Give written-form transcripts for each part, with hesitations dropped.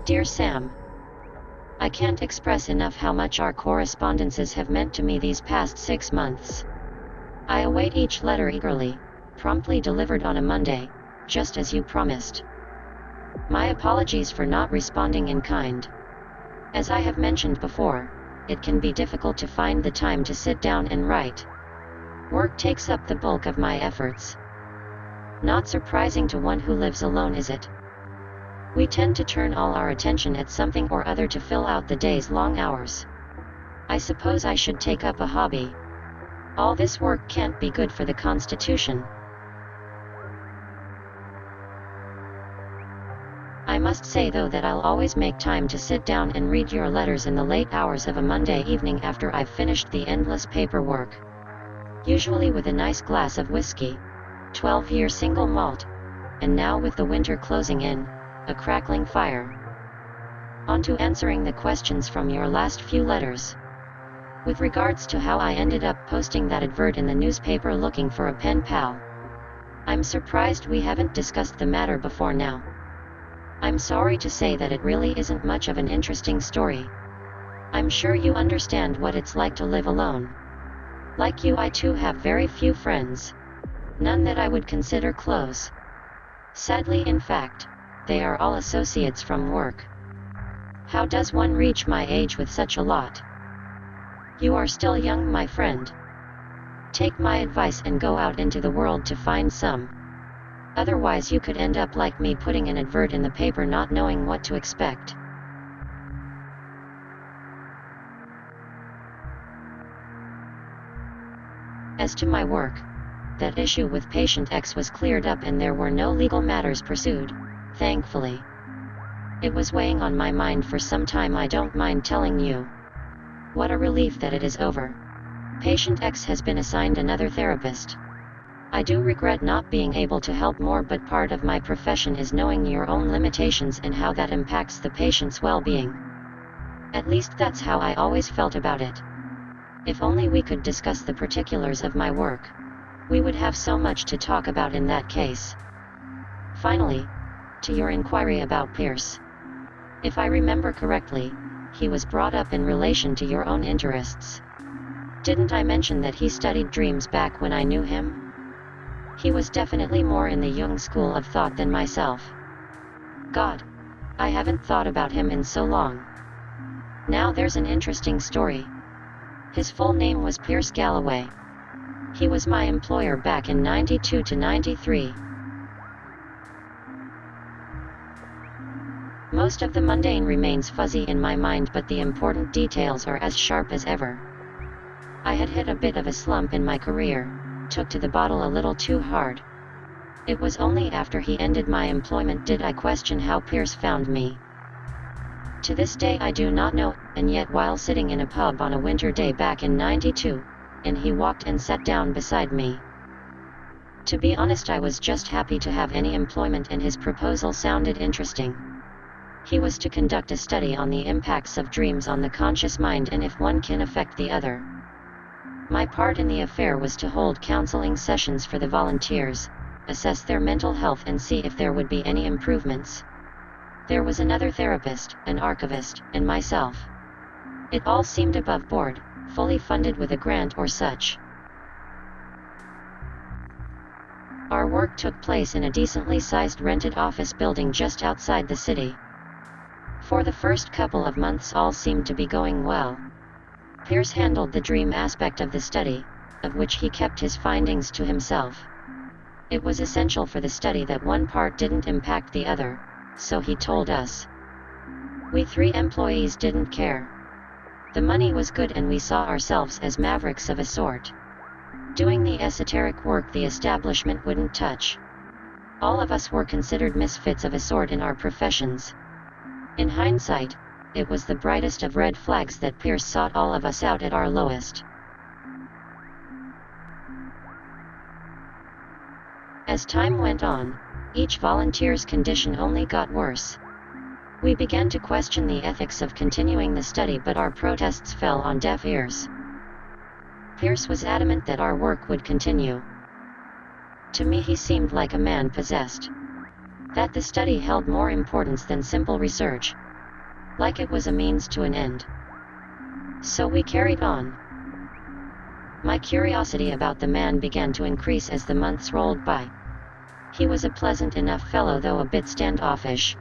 Dear Sam, I can't express enough how much our correspondences have meant to me these past 6 months. I await each letter eagerly, promptly delivered on a Monday, just as you promised. My apologies for not responding in kind. As I have mentioned before, it can be difficult to find the time to sit down and write. Work takes up the bulk of my efforts. Not surprising to one who lives alone, is it? We tend to turn all our attention at something or other to fill out the day's long hours. I suppose I should take up a hobby. All this work can't be good for the constitution. I must say though that I'll always make time to sit down and read your letters in the late hours of a Monday evening after I've finished the endless paperwork. Usually with a nice glass of whiskey, 12-year single malt, and now with the winter closing in, a crackling fire. On to answering the questions from your last few letters. With regards to how I ended up posting that advert in the newspaper looking for a pen pal, I'm surprised we haven't discussed the matter before now. I'm sorry to say that it really isn't much of an interesting story. I'm sure you understand what it's like to live alone. Like you, I too have very few friends. None that I would consider close. Sadly, in fact, they are all associates from work. How does one reach my age with such a lot? You are still young, my friend. Take my advice and go out into the world to find some. Otherwise you could end up like me, putting an advert in the paper not knowing what to expect. As to my work, that issue with patient X was cleared up and there were no legal matters pursued, thankfully. It was weighing on my mind for some time, I don't mind telling you. What a relief that it is over. Patient X has been assigned another therapist. I do regret not being able to help more, but part of my profession is knowing your own limitations and how that impacts the patient's well-being. At least that's how I always felt about it. If only we could discuss the particulars of my work, we would have so much to talk about in that case. Finally, to your inquiry about Pierce. If I remember correctly, he was brought up in relation to your own interests. Didn't I mention that he studied dreams back when I knew him? He was definitely more in the Jung school of thought than myself. God, I haven't thought about him in so long. Now there's an interesting story. His full name was Pierce Galloway. He was my employer back in 92 to 93. Most of the mundane remains fuzzy in my mind, but the important details are as sharp as ever. I had hit a bit of a slump in my career, took to the bottle a little too hard. It was only after he ended my employment did I question how Pierce found me. To this day I do not know, and yet while sitting in a pub on a winter day back in 92, and he walked and sat down beside me. To be honest, I was just happy to have any employment, and his proposal sounded interesting. He was to conduct a study on the impacts of dreams on the conscious mind and if one can affect the other. My part in the affair was to hold counseling sessions for the volunteers, assess their mental health and see if there would be any improvements. There was another therapist, an archivist, and myself. It all seemed above board, fully funded with a grant or such. Our work took place in a decently sized rented office building just outside the city. For the first couple of months all seemed to be going well. Pierce handled the dream aspect of the study, of which he kept his findings to himself. It was essential for the study that one part didn't impact the other, so he told us. We 3 employees didn't care. The money was good and we saw ourselves as mavericks of a sort. Doing the esoteric work the establishment wouldn't touch. All of us were considered misfits of a sort in our professions. In hindsight, it was the brightest of red flags that Pierce sought all of us out at our lowest. As time went on, each volunteer's condition only got worse. We began to question the ethics of continuing the study, but our protests fell on deaf ears. Pierce was adamant that our work would continue. To me he seemed like a man possessed. That the study held more importance than simple research, like it was a means to an end. So we carried on. My curiosity about the man began to increase as the months rolled by. He was a pleasant enough fellow, though a bit standoffish.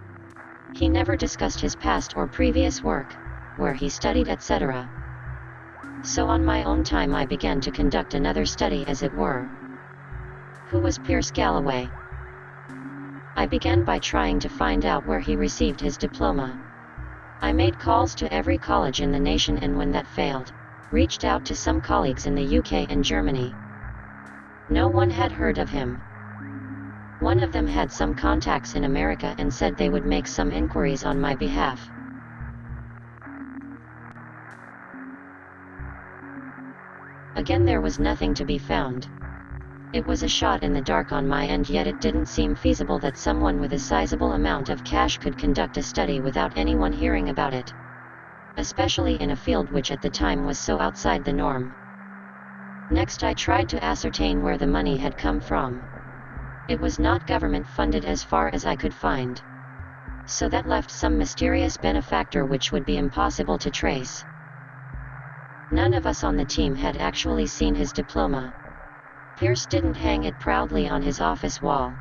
He never discussed his past or previous work, where he studied, etc. So on my own time I began to conduct another study, as it were. Who was Pierce Galloway? I began by trying to find out where he received his diploma. I made calls to every college in the nation, and when that failed, reached out to some colleagues in the UK and Germany. No one had heard of him. One of them had some contacts in America and said they would make some inquiries on my behalf. Again, there was nothing to be found. It was a shot in the dark on my end, yet it didn't seem feasible that someone with a sizable amount of cash could conduct a study without anyone hearing about it, especially in a field which at the time was so outside the norm. Next, I tried to ascertain where the money had come from. It was not government funded as far as I could find. So that left some mysterious benefactor which would be impossible to trace. None of us on the team had actually seen his diploma. Pierce didn't hang it proudly on his office wall.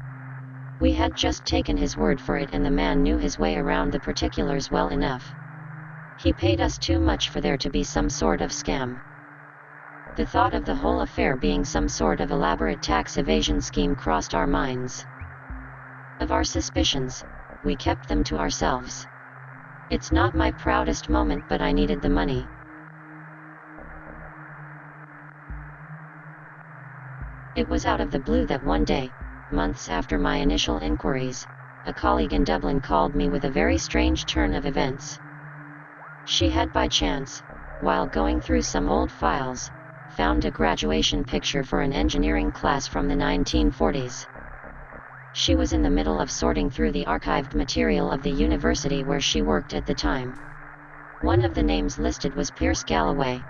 We had just taken his word for it, and the man knew his way around the particulars well enough. He paid us too much for there to be some sort of scam. The thought of the whole affair being some sort of elaborate tax evasion scheme crossed our minds. Of our suspicions, we kept them to ourselves. It's not my proudest moment, but I needed the money. It was out of the blue that one day, months after my initial inquiries, a colleague in Dublin called me with a very strange turn of events. She had by chance, while going through some old files, found a graduation picture for an engineering class from the 1940s. She was in the middle of sorting through the archived material of the university where she worked at the time. One of the names listed was Pierce Galloway.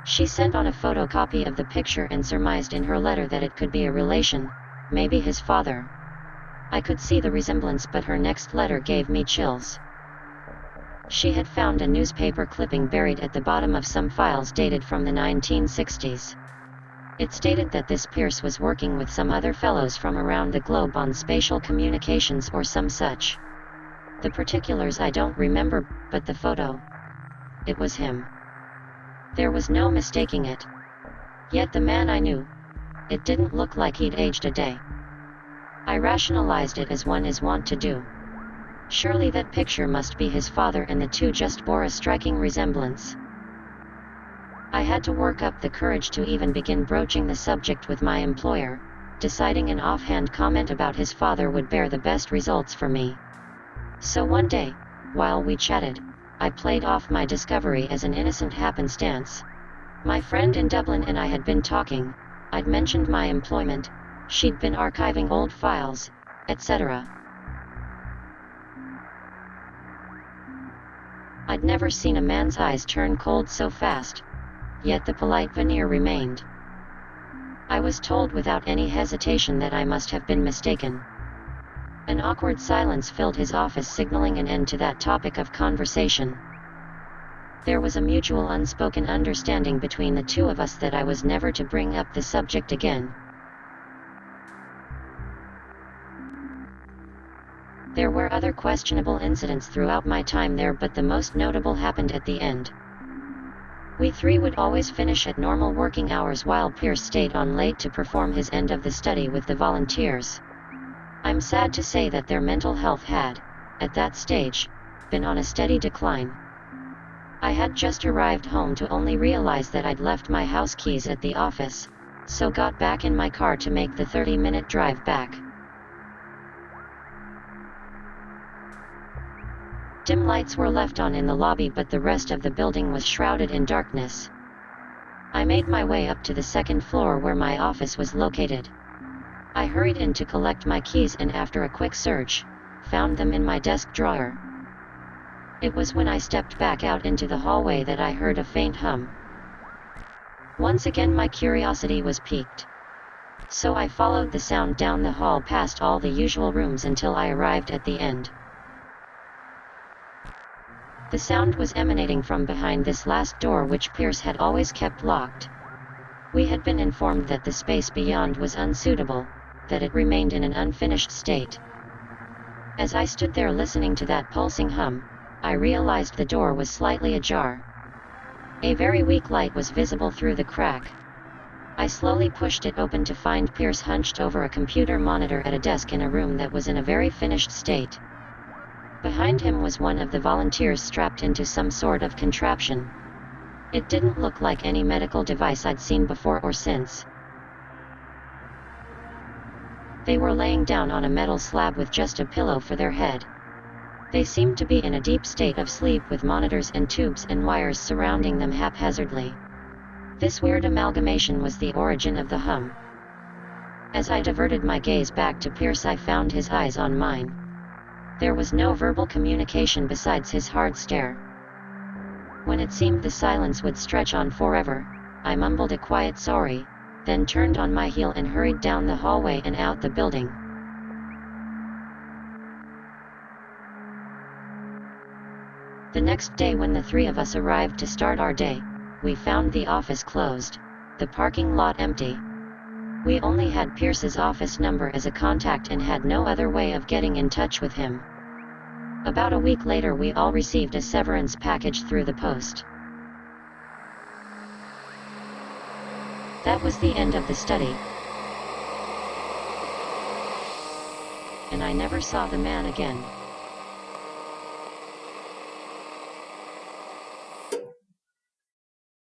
She sent on a photocopy of the picture and surmised in her letter that it could be a relation, maybe his father. I could see the resemblance, but her next letter gave me chills. She had found a newspaper clipping buried at the bottom of some files dated from the 1960s. It stated that this Pierce was working with some other fellows from around the globe on spatial communications or some such. The particulars I don't remember, but the photo. It was him. There was no mistaking it. Yet the man I knew. It didn't look like he'd aged a day. I rationalized it as one is wont to do. Surely that picture must be his father, and the two just bore a striking resemblance. I had to work up the courage to even begin broaching the subject with my employer, deciding an offhand comment about his father would bear the best results for me. So one day, while we chatted, I played off my discovery as an innocent happenstance. My friend in Dublin and I had been talking. I'd mentioned my employment, she'd been archiving old files, etc. I'd never seen a man's eyes turn cold so fast. Yet the polite veneer remained. I was told without any hesitation that I must have been mistaken. An awkward silence filled his office, signaling an end to that topic of conversation. There was a mutual unspoken understanding between the two of us that I was never to bring up the subject again. There were other questionable incidents throughout my time there, but the most notable happened at the end. We three would always finish at normal working hours while Pierce stayed on late to perform his end of the study with the volunteers. I'm sad to say that their mental health had, at that stage, been on a steady decline. I had just arrived home to only realize that I'd left my house keys at the office, so got back in my car to make the 30-minute drive back. Dim lights were left on in the lobby, but the rest of the building was shrouded in darkness. I made my way up to the second floor where my office was located. I hurried in to collect my keys and after a quick search, found them in my desk drawer. It was when I stepped back out into the hallway that I heard a faint hum. Once again my curiosity was piqued. So I followed the sound down the hall past all the usual rooms until I arrived at the end. The sound was emanating from behind this last door, which Pierce had always kept locked. We had been informed that the space beyond was unsuitable, that it remained in an unfinished state. As I stood there listening to that pulsing hum, I realized the door was slightly ajar. A very weak light was visible through the crack. I slowly pushed it open to find Pierce hunched over a computer monitor at a desk in a room that was in a very finished state. Behind him was one of the volunteers strapped into some sort of contraption. It didn't look like any medical device I'd seen before or since. They were laying down on a metal slab with just a pillow for their head. They seemed to be in a deep state of sleep with monitors and tubes and wires surrounding them haphazardly. This weird amalgamation was the origin of the hum. As I diverted my gaze back to Pierce, I found his eyes on mine. There was no verbal communication besides his hard stare. When it seemed the silence would stretch on forever, I mumbled a quiet sorry, then turned on my heel and hurried down the hallway and out the building. The next day, when the three of us arrived to start our day, we found the office closed, the parking lot empty. We only had Pierce's office number as a contact and had no other way of getting in touch with him. About a week later, we all received a severance package through the post. That was the end of the study, and I never saw the man again.